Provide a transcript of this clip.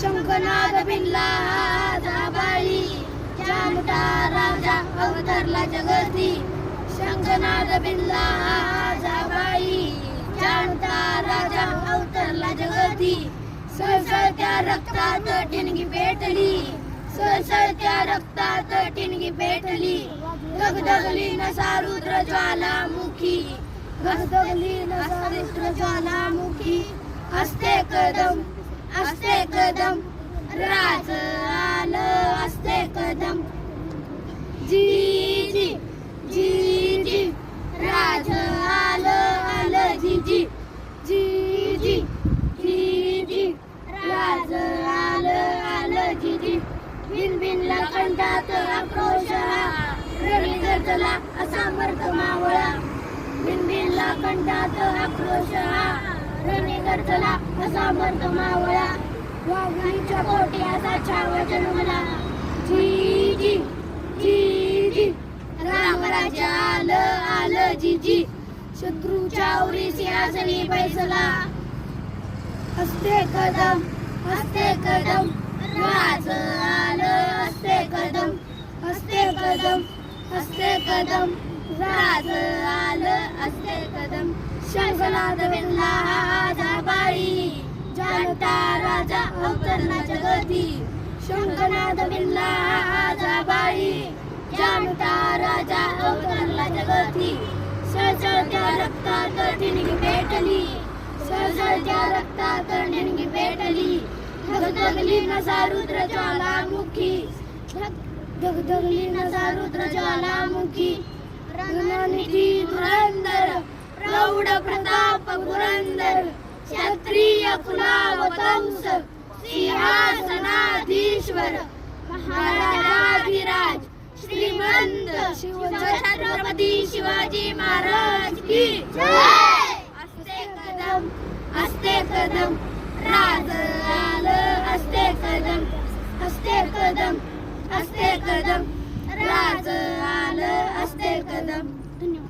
शंखनाद भिनला जाबाळी, जानता राजा अवतरला जगती. शंखनाद भिनला जाबाळी, जानता राजा अवतरला जगती. सळसळत्या रक्तात ठिणगी पेटली, सळसळत्या रक्तात ठिणगी पेटली. धगधगली नसा रुद्र ज्वालामुखी, धगधगली नसा रुद्र ज्वालामुखी. असते कदम, असते कदम, राज आलं असते कदम. जी जी जी जी, राज आलं आलं जी जी. जी जी जी जी, राज आलं आलं जी जी. भिन भिनला कंठात आक्रोश हा, रणी गर्जला असा मर्द मावळा. भिन भिनला कंठात आक्रोश हा, रणी गर्जला असा मर्द मावळा. वाघांच्या पोटी असा छाव जन्मला. जी जी जी जी, रामराज्य आलं आलं जी जी. शत्रूच्या उरी सिंहासनी बैसला. हसते कदम, हसते कदम, राज आलं हसते कदम. हसते कदम, हसते कदम, राज आलं हसते कदम. शंखनाद भिनला जाबाळी, जानता राजा अवतरला जगती. शंखनाद भिनला जाबाळी, जानता राजा अवतरला जगती. सळसळत्या रक्तात ठिणगी पेटली, सळसळत्या रक्तात ठिणगी पेटली. धगधगली नसा रुद्र ज्वालामुखी, धगधगली नसा रुद्र ज्वालामुखी. रणनिधी धुरंधर, प्रौढ प्रताप पुरंदर. क्षत्रिय कुलावतंस, सिंहासनाधीश्वर. महाराजाधिराज श्रीमंत छत्रपती शिवाजी महाराज की जय.